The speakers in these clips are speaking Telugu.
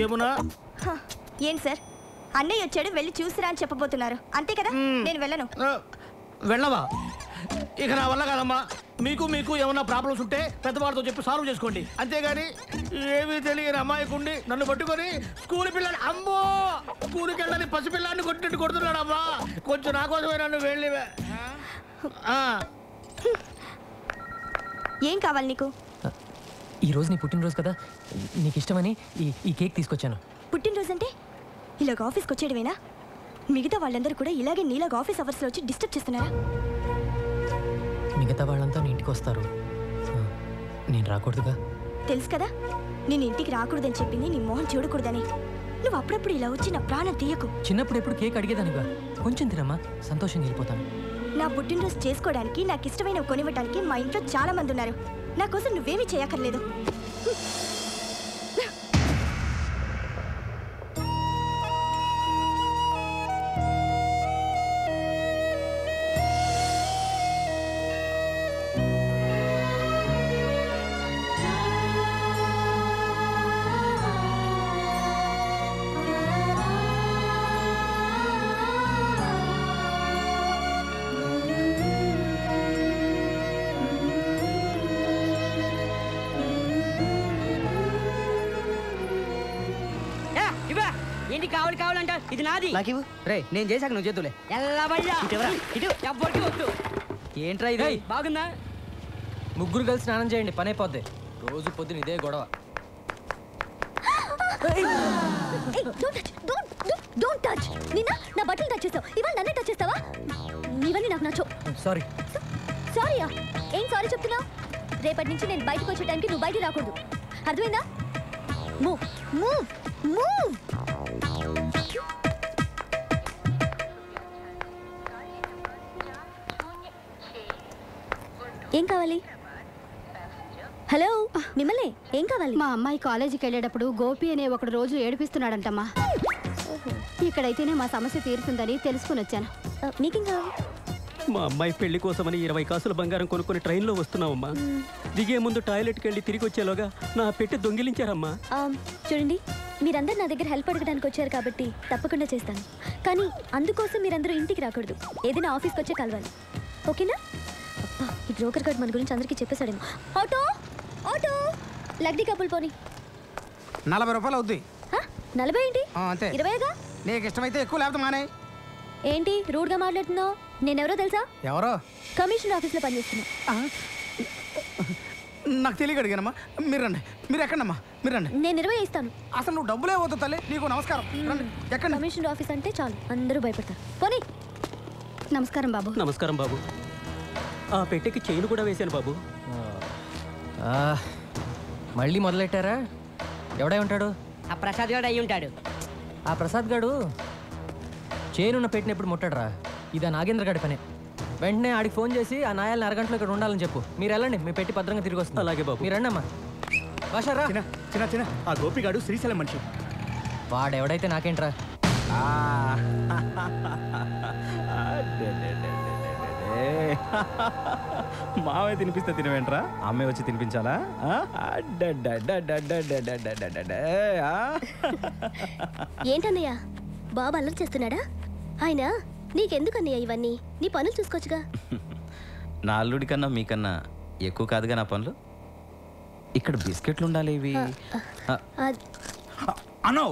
ఏమునా ఏం సార్ అన్నయ్య వచ్చాడు వెళ్ళి చూసిరా అని చెప్పబోతున్నారు అంతే కదా నేను వెళ్ళను వెళ్ళవా ఇక నా వల్ల కాదమ్మా మీకు ఏమన్నా ప్రాబ్లమ్స్ ఉంటే పెద్దవాళ్ళతో చెప్పి సాల్వ్ చేసుకోండి అంతేగాని ఏమీ తెలియని అమ్మాయికుండి నన్ను పట్టుకొని స్కూల్ పిల్లని అమ్మో స్కూల్కి వెళ్ళని పసిపిల్లాన్ని కొట్టినట్టు కొడుతున్నాడమ్మా కొంచెం నా కోసమే నన్ను వెళ్ళి ఏం కావాలి నీకు ఈరోజు నీ పుట్టినరోజు కదా నీకు ఇష్టమని ఈ కేక్ తీసుకొచ్చాను పుట్టినరోజు అంటే ఇలాగ ఆఫీస్కి వచ్చేయడమేనా మిగతా వాళ్ళందరూ కూడా ఇలాగే నీలాగా ఆఫీస్ అవర్స్లో వచ్చి డిస్టర్బ్ చేస్తున్నారా మిగతా వాళ్ళంతా నీ ఇంటికి వస్తారు నేను రాకూడదుగా తెలుసు కదా నేను ఇంటికి రాకూడదని చెప్పింది నీ మొహం చూడకూడదని నువ్వు అప్పుడప్పుడు ఇలా వచ్చి నా ప్రాణం తీయకు చిన్నప్పుడు ఎప్పుడు కేక్ అడిగేదానిగా కొంచెం తినమ్మా సంతోషంగా వెళ్ళిపోతాను నా పుట్టినరోజు చేసుకోవడానికి నాకు ఇష్టమైనవి కొనివ్వడానికి మా ఇంట్లో చాలా మంది ఉన్నారు నా కోసం నువ్వేమీ చేయక్కర్లేదు కావాలంట ఇది నాది రే నేను చేశాక నువ్వు చేతులే ఎవ్వరికి వద్దు ఏంట్రా ఇది బాగుందా ముగ్గురు కలిసి స్నానం చేయండి పని అయిపోద్ది రోజు పొద్దున ఇదే గొడవ నా బట్టలు టచ్ చేస్తావు ఇవాళ నన్నే టచ్ చేస్తావా ఇవన్నీ నాకు నచ్చవు సారీ సారీయా ఏం సారీ చెప్తున్నావు రేపటి నుంచి నేను బయటకు వచ్చేటానికి నువ్వు బయట రాకూడదు అర్థమైందా మూవ్ మూవ్ మూవ్ ఏం కావాలి హలో మిమ్మల్ని ఏం కావాలి మా అమ్మాయి కాలేజీకి వెళ్ళేటప్పుడు గోపి అనే ఒకడు రోజు ఏడిపిస్తున్నాడంటమ్మా ఇక్కడైతేనే మా సమస్య తీరుతుందని తెలుసుకుని వచ్చాను మీకేం కావాలి మా అమ్మాయి పెళ్లి కోసమని 20 కాసుల బంగారం కొనుక్కొని ట్రైన్లో వస్తున్నావమ్మా దిగే ముందు టాయిలెట్కి వెళ్ళి తిరిగి వచ్చేలోగా నా పెట్టి దొంగిలించారమ్మా చూడండి మీరందరూ నా దగ్గర హెల్ప్ అడగడానికి వచ్చారు కాబట్టి తప్పకుండా చేస్తాను కానీ అందుకోసం మీరందరూ ఇంటికి రాకూడదు ఏదైనా ఆఫీస్కి వచ్చే కలవాలి ఓకేనా అబ్బా ఈ బ్రోకర్ గార్డ్ మన గురించి అందరికీ చెప్పేశాడేమో ఆటో ఆటో లగ్డీ కప్పులు పోని 40 రూపాయలు అవుద్ది 40 ఏంటి అంతే 20గా నీకు ఇష్టమైతే ఎక్కువ లేకపోతే మానే ఏంటి రూడ్గా మాట్లాడుతున్నావు నేనెవరో తెలుసా ఎవరో కమిషన్ ఆఫీస్లో పనిచేస్తున్నా నాకు తెలియక అడిగానమ్మా మీరు రండి మీరు ఎక్కడమ్మా మీరు రండి నేను 20 ఇస్తాను అసలు నువ్వు డబ్బులే పోతావు తల్లి నీకు నమస్కారం రండి ఎక్కడ కమిషన్ ఆఫీస్ అంటే చాలు అందరూ భయపడతారు పోనీ నమస్కారం బాబు నమస్కారం బాబు ఆ పెట్టెకి చైన్ కూడా వేశాను బాబు మళ్ళీ మొదలెట్టారా ఎవడై ఉంటాడు ఆ ప్రసాద్ గారు అయి ఉంటాడు ఆ ప్రసాద్ గాడు చేనున్న పెట్టినప్పుడు ముట్టాడరా ఇది ఆ నాగేంద్ర గాడి పనే వెంటనే ఆడికి ఫోన్ చేసి ఆ నాయాలని అరగంటలో ఇక్కడ ఉండాలని చెప్పు మీరు వెళ్ళండి మీ పెట్టి భద్రంగా తిరిగి వస్తుంది అలాగే బాబు మీరు రండి అమ్మా భాషారా చిన్న ఆ గోపిగాడు శ్రీశైలం మనిషి వాడెవడైతే నాకేంట్రా మావే తినిపిస్తే తినవేంట్రా అమ్మే వచ్చి తినిపించాలా ఏంటన్నయ్య బాబు అల్లరి చేస్తున్నాడా ఆయన నీకెందుకన్నయ్య ఇవన్నీ నీ పనులు చూసుకోవచ్చుగా నా అల్లుడి కన్నా మీకన్నా ఎక్కువ కాదుగా నా పనులు ఇక్కడ బిస్కెట్లు ఉండాలి ఇవి అన్నో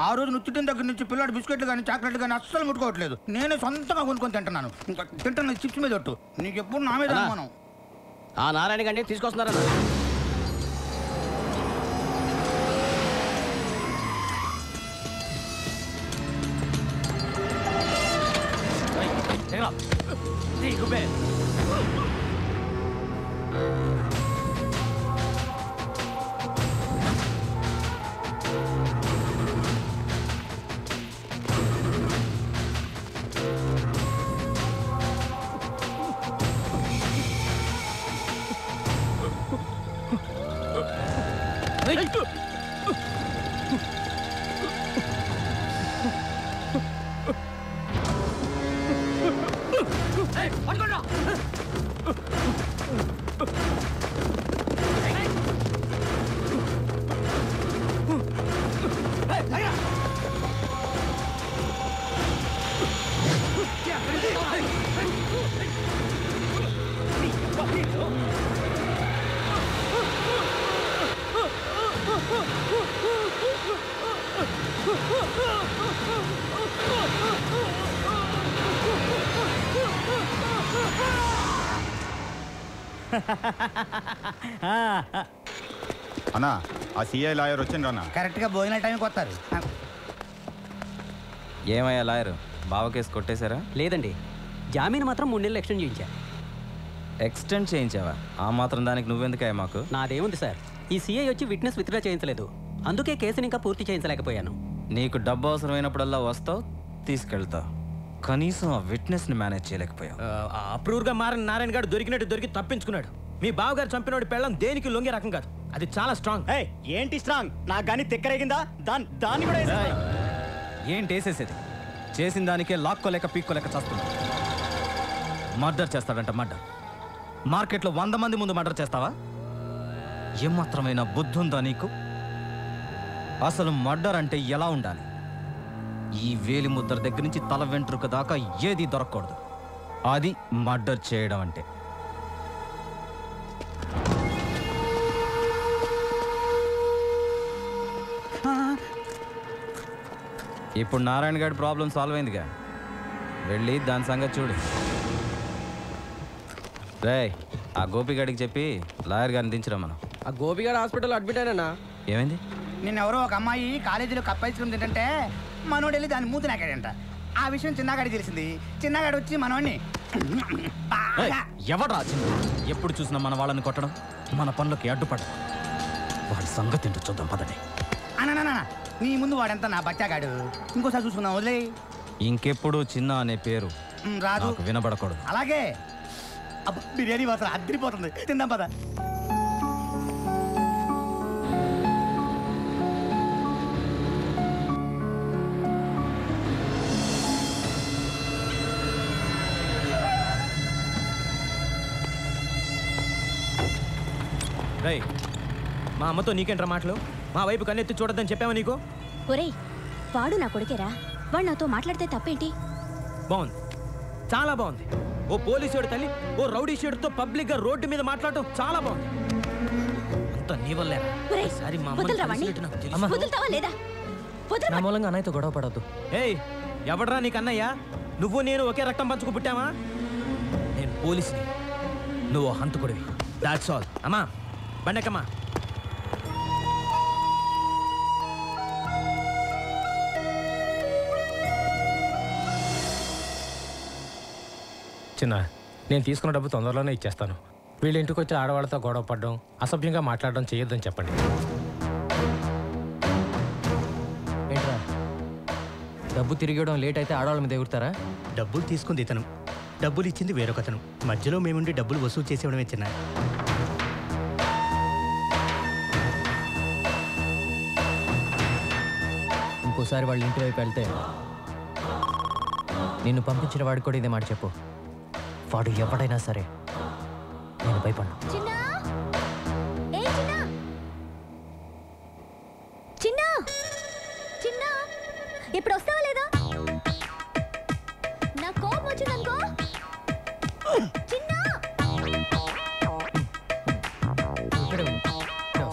ఆ రోజు నుచ్చిటిన దగ్గర నుంచి పిల్లాడు బిస్కెట్లు కానీ చాక్లెట్లు కానీ అస్సలు ముట్టుకోవట్లేదు నేనే సొంతంగా కొనుక్కొని తింటున్నాను ఇంకా తింటున్న చిప్స్ మీద ఒట్టు నీకు ఎప్పుడు నా మీద అనుమానం ఆ నారాయణ గంటే తీసుకొస్తున్నారన్న అన్నా ఆ సిఐ లాయర్ వచ్చిండ్రు అన్న. కరెక్ట్గా భోజన టైంకి వస్తారు. ఏమయ్యా లాయరు బావ కేసు కొట్టేశారా? లేదండి, జామీన్ మాత్రం 3 నెలలు ఎక్స్టెండ్ చేయించా. ఎక్స్టెండ్ చేయించావా? ఆ మాత్రం దానికి నువ్వెందుకయ్యా మాకు? నాదేముంది సార్, ఈ సిఐ వచ్చి విట్నెస్ విత్డ్రా చేయించలేదు, అందుకే కేసుని ఇంకా పూర్తి చేయించలేకపోయాను. నీకు డబ్బు అవసరమైనప్పుడల్లా వస్తావు, తీసుకెళ్తావు, కనీసం ఆ విట్నెస్ని మేనేజ్ చేయలేకపోయావు. అప్రూవ్గా మారిన నారాయణ గారు దొరికినట్టు దొరికి తప్పించుకున్నాడు. మీ బావగారు చంపినోడి పెళ్ళం దేనికి లొంగే రకం కాదు, అది చాలా స్ట్రాంగ్. ఏంటి స్ట్రాంగ్? నాకు కానీ తిక్కరేగిందా? దాన్ని కూడా ఏంటి వేసేసేది? చేసిన దానికే లాక్కోలేక పీక్కోలేక చేస్తున్నా. మర్డర్ చేస్తాడంట, మర్డర్. మార్కెట్లో 100 మంది ముందు మర్డర్ చేస్తావా? ఏమాత్రమైన బుద్ధి ఉందా నీకు? అసలు మర్డర్ అంటే ఎలా ఉండాలి? ఈ వేలి ముద్ర దగ్గర నుంచి తల వెంట్రుక దాకా ఏది దొరకకూడదు. అది మర్డర్ చేయడం అంటే. ఇప్పుడు నారాయణ గారి ప్రాబ్లం సాల్వ్ అయిందిగా, వెళ్ళి దాని సంగతి చూడు. రేయ్, ఆ గోపిగాడికి చెప్పి లాయర్ గారిని దించరా. మనం ఆ గోపిగాడు హాస్పిటల్ అడ్మిట్ అయినా. ఏమైంది? నిన్నెవరో ఒక అమ్మాయి కాలేజీలో కప్ ఐస్ క్రీమ్ తింటే మనోడు వెళ్ళి దాన్ని మూతి నాకాడంట. ఆ విషయం చిన్నగాడికి తెలిసింది. చిన్నగాడు వచ్చి మనోడిని ఎవడ్రా చిన్న? ఎప్పుడు చూసినా మన వాళ్ళని కొట్టడం, మన పనులకి అడ్డుపడడం. వాడి సంగతి ఏంటో చూద్దాం పదండి. అన్న నీ ముందు వాడంతా నా బచ్చాగాడు. ఇంకోసారి చూసుకుందాం, వదిలే. ఇంకెప్పుడు చిన్న అనే పేరు రాదు, నాకు వినబడకూడదు. అలాగే. అబ్బా, బిర్యానీ మాత్రం అద్దరిపోతుంది, తిందాం పద. రేయ్, మా అమ్మతో నీకేంట్రా మాటలు? మా వైపు కన్నెత్తి చూడొద్దని చెప్పావా నీకు? ఒరేయ్, వాడు నా కొడుకేరా, వాడు నాతో మాట్లాడితే తప్పేంటి? బాగుంది, చాలా బాగుంది. ఓ పోలీసుడు తల్లి ఓ రౌడీ షేడుతో పబ్లిక్ గా రోడ్డు మీద మాట్లాడటం చాలా బాగుంది. అంత నీ వల్లేరా? ఒరేయ్, ఈసారి మా వదలరా అమ్మని వాణ్ణి. కలిసినట్టు నాకు తెలుసు. అమ్మ, వదులుతావా లేదా? వదలరా. నా మూలంగా అన్నయ్యతో గొడవ పడద్దు. ఏయ్, ఎవడ్రా నీకు అన్నయ్య? నువ్వు నేను ఒకే రక్తం పంచుకు పుట్టావా? నేను పోలీసుని, నువ్వు హంతకుడివి. That's all. అమ్మా, బండకమ్మా. చిన్న, నేను తీసుకున్న డబ్బు తొందరలోనే ఇచ్చేస్తాను. వీళ్ళ ఇంటికి వచ్చి ఆడవాళ్ళతో గొడవ పడడం, అసభ్యంగా మాట్లాడడం చేయొద్దని చెప్పండి. ఏంట్రా, డబ్బు తిరిగడం లేట్ అయితే ఆడవాళ్ళ మీద ఎగురుతారా? డబ్బులు తీసుకుంది ఇతను, డబ్బులు ఇచ్చింది వేరొకతను. మధ్యలో మేముండి డబ్బులు వసూలు చేసేవడమే చిన్న. ఇంకోసారి వాళ్ళ ఇంటి వైపు వెళ్తే నిన్ను పంపించిన వాడికి కూడా ఇదే మాట చెప్పు. వాడు ఎవడైనా సరే నేను భయపడ్డా. చిన్నా, ఏ చిన్నా, చిన్నా, చిన్నా, ఇప్పుడు వస్తావా లేదా? నా కోపం వచ్చిందనుకో. చిన్నా, ఇక్కడే ఉండు. ఇక్కడే వస్తా.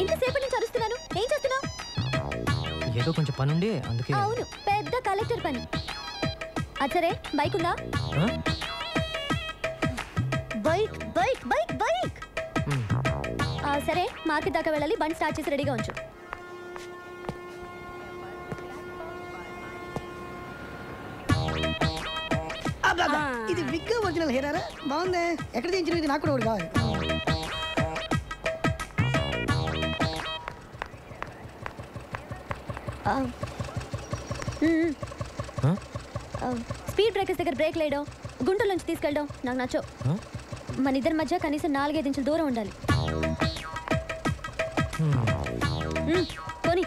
ఎంతసేపు నుంచి అరుస్తున్నాను, ఏం చేస్తున్నావు? ఏదో కొంచెం పనుండి అందుకే. అవును, పెద్ద కలెక్టర్ పని. అది సరే, బైక్ ఉందా? ఆ? Bike bike bike bike. సరే, మార్కెట్ దాకా వెళ్ళాలి. బండి స్టార్ట్ చేసి రెడీగా ఉంచు. ఇది విగ్ ఒరిజినల్ హెయిరా? బాగుంది. ఎక్కడ తీయించిన? ఇది నాకు కూడా ఒకటి కావాలి. స్పీడ్ బ్రేకర్స్ దగ్గర బ్రేక్ లేయడం, గుంటల నుంచి తీసుకెళ్ళడం నాకు నచ్చో. మన ఇద్దరి మధ్య కనీసం 4-5 ఇంచుల దూరం ఉండాలి. పోనీ.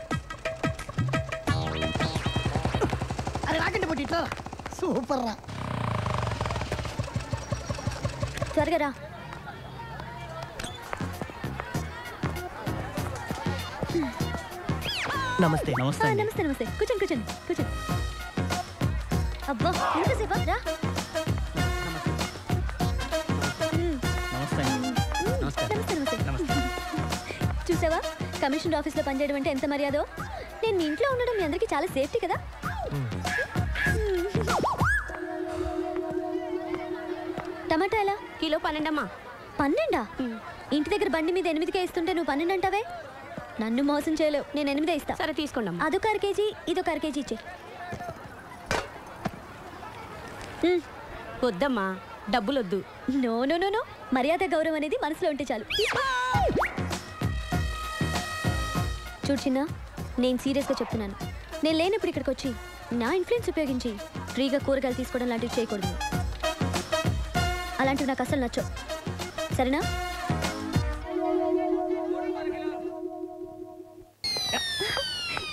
అది రాకండి పోటీ, ఇట్లా సూపర్ రా. త్వరగా రా. నమస్తే. నమస్తే నమస్తే. కూర్చోండి కూర్చోండి కూర్చోండి. అబ్బా, ఎంతసేపా? రా. నమస్తే. నమస్తే నమస్తే. చూసావా, కమిషనర్ ఆఫీస్లో పనిచేయడం అంటే ఎంత మర్యాదో. నేను మీ ఇంట్లో ఉండడం మీ అందరికీ చాలా సేఫ్టీ కదా. టమాటా ఎలా? కిలో 12 అమ్మా. 12? ఇంటి దగ్గర బండి మీద 8కే ఇస్తుంటే నువ్వు 12 అంటావే. నన్ను మోసం చేయలేవు, నేను 8 ఇస్తా. సరే తీసుకోండి అమ్మా. అదొక 1 కేజీ, ఇదొక 1 కేజీ ఇచ్చే. వద్దమ్మా, డబ్బులొద్దు. నో నో నో నో, మర్యాద గౌరవం అనేది మనసులో ఉంటే చాలు. చూడు చిన్న, నేను సీరియస్గా చెప్తున్నాను. నేను లేనప్పుడు ఇక్కడికి వచ్చి నా ఇన్ఫ్లుయెన్స్ ఉపయోగించి ఫ్రీగా కూరగాయలు తీసుకోవడం లాంటివి చేయకూడదు. అలాంటివి నాకు అసలు నచ్చవు, సరేనా?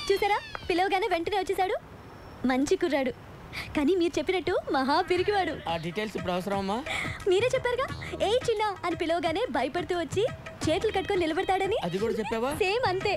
చూసారా, పిలవగానే వెంటనే వచ్చేసాడు. మంచి కుర్రాడు, కానీ మీరు చెప్పినట్టు మహా పిరికివాడు. ఆ డీటెయిల్స్ ఇప్పుడు అవసరమమ్మా? మీరే చెప్పారుగా, ఏ చిన్న అని పిలవగానే భయపడుతూ వచ్చి చేతులు కట్టుకొని నిలబడతాడని. అది కూడా చెప్పావా? సేమ్ అంతే.